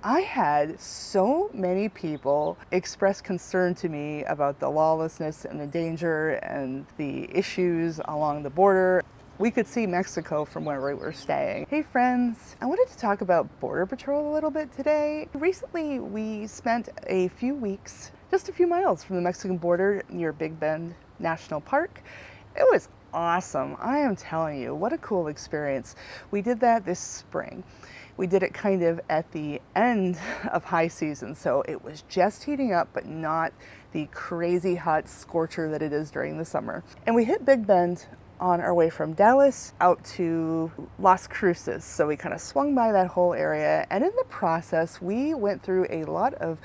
I had so many people express concern to me about the lawlessness and the danger and the issues along the border. We could see Mexico from where we were staying. Hey friends, I wanted to talk about Border Patrol a little bit today. Recently, we spent a few weeks, just a few miles from the Mexican border near Big Bend National Park. It was awesome. I am telling you, what a cool experience. We did that this spring. We did it kind of at the end of high season, so it was just heating up, but not the crazy hot scorcher that it is during the summer. And we hit Big Bend on our way from Dallas out to Las Cruces. So we kind of swung by that whole area, and in the process, we went through a lot of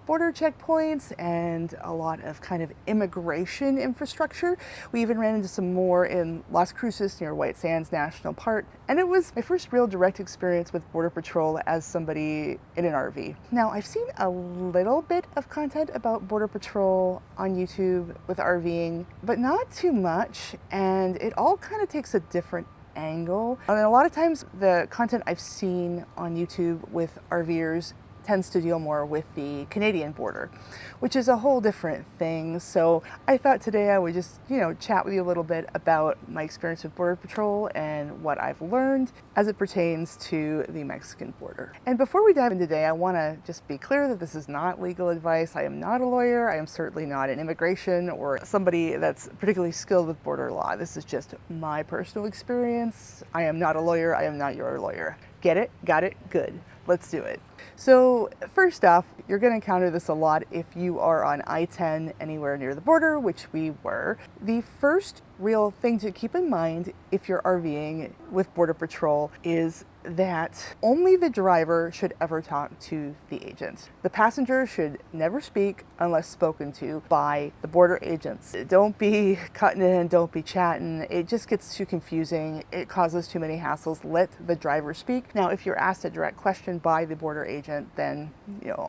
border checkpoints and a lot of kind of immigration infrastructure. We even ran into some more in Las Cruces near White Sands National Park. And it was my first real direct experience with Border Patrol as somebody in an RV. Now, I've seen a little bit of content about Border Patrol on YouTube with RVing, but not too much. And it all kind of takes a different angle. And a lot of times the content I've seen on YouTube with RVers tends to deal more with the Canadian border, which is a whole different thing. So I thought today I would just, chat with you a little bit about my experience with Border Patrol and what I've learned as it pertains to the Mexican border. And before we dive in today, I want to just be clear that this is not legal advice. I am not a lawyer. I am certainly not an immigration or somebody that's particularly skilled with border law. This is just my personal experience. I am not a lawyer. I am not your lawyer. Get it? Got it? Good. Let's do it. So first off, you're going to encounter this a lot if you are on I-10 anywhere near the border, which we were. The first real thing to keep in mind if you're RVing with Border Patrol is that only the driver should ever talk to the agent. The passenger should never speak unless spoken to by the border agents. Don't be cutting in, don't be chatting. It just gets too confusing. It causes too many hassles. Let the driver speak. Now, if you're asked a direct question by the border agent, then,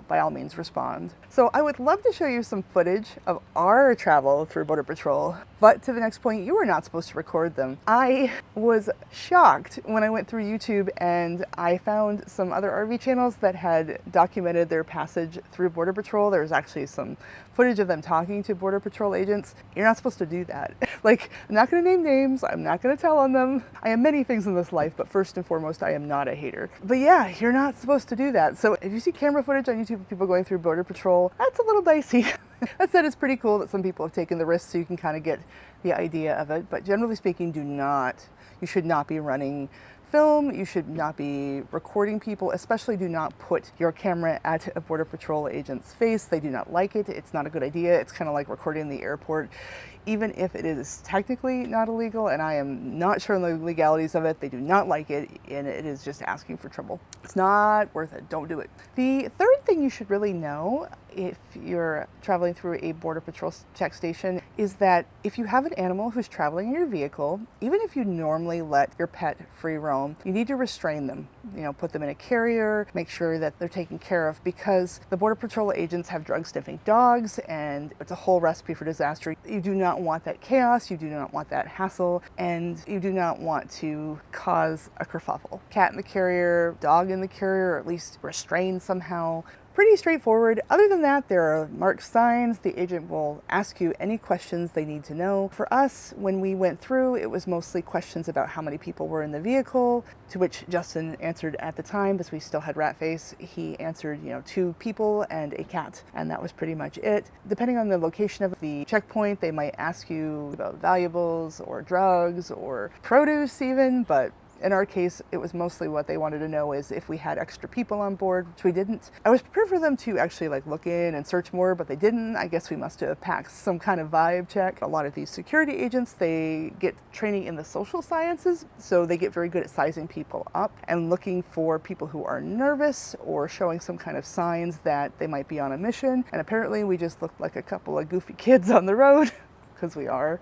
by all means respond. So I would love to show you some footage of our travel through Border Patrol, but to the next point, you are not supposed to record them. I was shocked when I went through YouTube and I found some other RV channels that had documented their passage through Border Patrol. There was actually some footage of them talking to Border Patrol agents. You're not supposed to do that. I'm not going to name names. I'm not going to tell on them. I am many things in this life, but first and foremost, I am not a hater. But yeah, you're not supposed to do that. So if you see camera footage on YouTube of people going through Border Patrol, that's a little dicey. That said, it's pretty cool that some people have taken the risk so you can kind of get the idea of it. But generally speaking, you should not be running film. You should not be recording people, especially do not put your camera at a Border Patrol agent's face. They do not like it. It's not a good idea. It's kind of like recording in the airport. Even if it is technically not illegal, and I am not sure on the legalities of it, they do not like it, and it is just asking for trouble. It's not worth it. Don't do it. The third thing you should really know if you're traveling through a Border Patrol check station is that if you have an animal who's traveling in your vehicle, even if you normally let your pet free roam, you need to restrain them. Put them in a carrier, make sure that they're taken care of, because the Border Patrol agents have drug sniffing dogs, and it's a whole recipe for disaster. You do not want that chaos, you do not want that hassle, and you do not want to cause a kerfuffle. Cat in the carrier, dog in the carrier, or at least restrained somehow. Pretty straightforward. Other than that, there are marked signs. The agent will ask you any questions they need to know. For us, when we went through, it was mostly questions about how many people were in the vehicle, to which Justin answered at the time, because we still had rat face. He answered, 2 people and a cat, and that was pretty much it. Depending on the location of the checkpoint, they might ask you about valuables or drugs or produce even, but in our case, it was mostly what they wanted to know is if we had extra people on board, which we didn't. I was prepared for them to actually look in and search more, but they didn't. I guess we must have passed some kind of vibe check. A lot of these security agents, they get training in the social sciences, so they get very good at sizing people up and looking for people who are nervous or showing some kind of signs that they might be on a mission. And apparently we just looked like a couple of goofy kids on the road. because we are.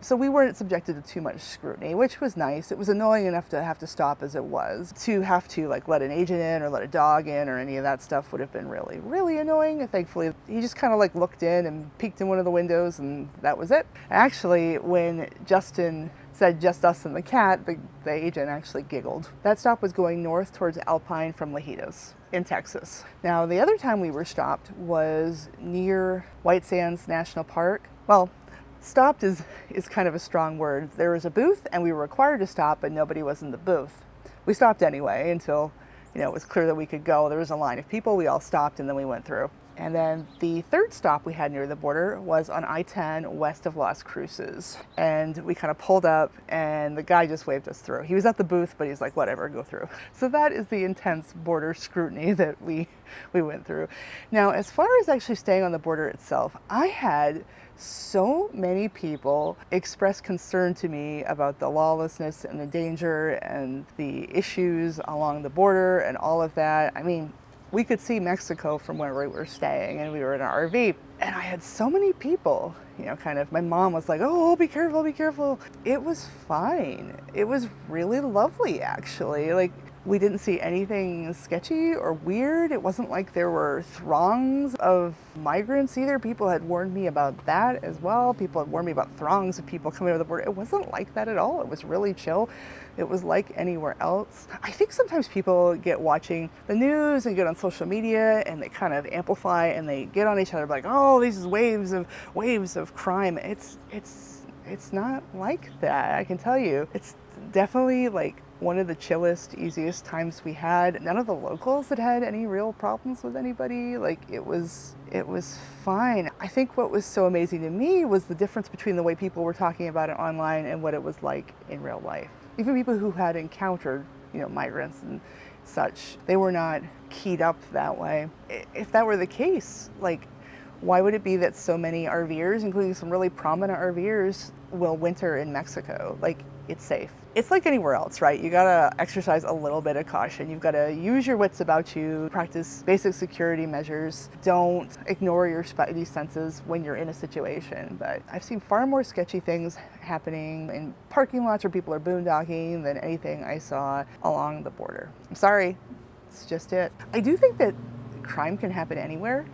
So we weren't subjected to too much scrutiny, which was nice. It was annoying enough to have to stop as it was. To have to like let an agent in or let a dog in or any of that stuff would have been really, really annoying. And thankfully, he just kind of like looked in and peeked in one of the windows and that was it. Actually, when Justin said just us and the cat, the agent actually giggled. That stop was going north towards Alpine from Lajitas in Texas. Now, the other time we were stopped was near White Sands National Park. Well, stopped is kind of a strong word. There was a booth and we were required to stop, but nobody was in the booth. We stopped anyway until, it was clear that we could go. There was a line of people, we all stopped and then we went through. And then the third stop we had near the border was on I-10 west of Las Cruces. And we kind of pulled up and the guy just waved us through. He was at the booth, but he's like, whatever, go through. So that is the intense border scrutiny that we went through. Now, as far as actually staying on the border itself, I had so many people express concern to me about the lawlessness and the danger and the issues along the border and all of that. I mean, we could see Mexico from where we were staying and we were in an RV. And I had so many people, my mom was like, oh, be careful, be careful. It was fine. It was really lovely, actually. Like, we didn't see anything sketchy or weird. It wasn't like there were throngs of migrants either. People had warned me about that as well. People had warned me about throngs of people coming over the border. It wasn't like that at all. It was really chill. It was like anywhere else. I think sometimes people get watching the news and get on social media and they kind of amplify and they get on each other like, oh, these waves of crime. It's not like that. I can tell you. It's definitely like one of the chillest, easiest times we had. None of the locals had had any real problems with anybody. Like, it was fine. I think what was so amazing to me was the difference between the way people were talking about it online and what it was like in real life. Even people who had encountered, migrants and such, they were not keyed up that way. If that were the case, like, why would it be that so many RVers, including some really prominent RVers, will winter in Mexico? Like, it's safe. It's like anywhere else, right? You gotta exercise a little bit of caution. You've gotta use your wits about you, practice basic security measures. Don't ignore your spidey senses when you're in a situation. But I've seen far more sketchy things happening in parking lots where people are boondocking than anything I saw along the border. I'm sorry, it's just it. I do think that crime can happen anywhere,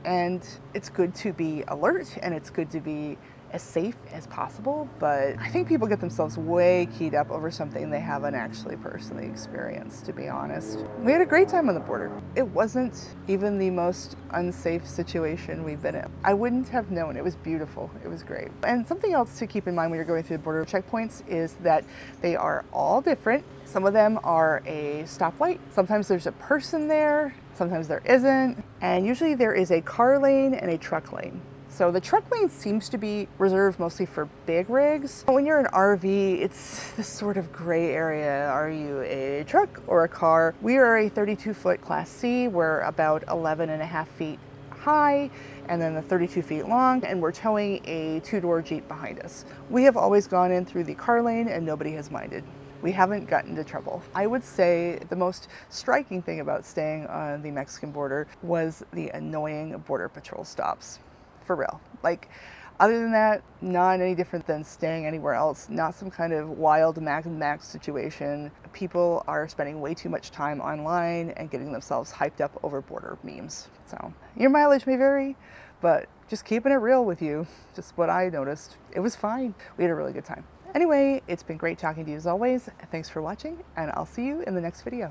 and it's good to be alert and it's good to be as safe as possible, but I think people get themselves way keyed up over something they haven't actually personally experienced, to be honest. We had a great time on the border. It wasn't even the most unsafe situation we've been in. I wouldn't have known. It was beautiful. It was great. And something else to keep in mind when you're going through the border checkpoints is that they are all different. Some of them are a stoplight. Sometimes there's a person there. Sometimes there isn't. And usually there is a car lane and a truck lane. So the truck lane seems to be reserved mostly for big rigs. When you're an RV, it's this sort of gray area. Are you a truck or a car? We are a 32-foot Class C. We're about 11 and a half feet high and then the 32 feet long, and we're towing a two-door Jeep behind us. We have always gone in through the car lane and nobody has minded. We haven't gotten into trouble. I would say the most striking thing about staying on the Mexican border was the annoying border patrol stops. For real. Like, other than that, not any different than staying anywhere else. Not some kind of wild Mad Max situation. People are spending way too much time online and getting themselves hyped up over border memes. So your mileage may vary, but just keeping it real with you, just what I noticed. It was fine. We had a really good time. Anyway, it's been great talking to you as always. Thanks for watching, and I'll see you in the next video.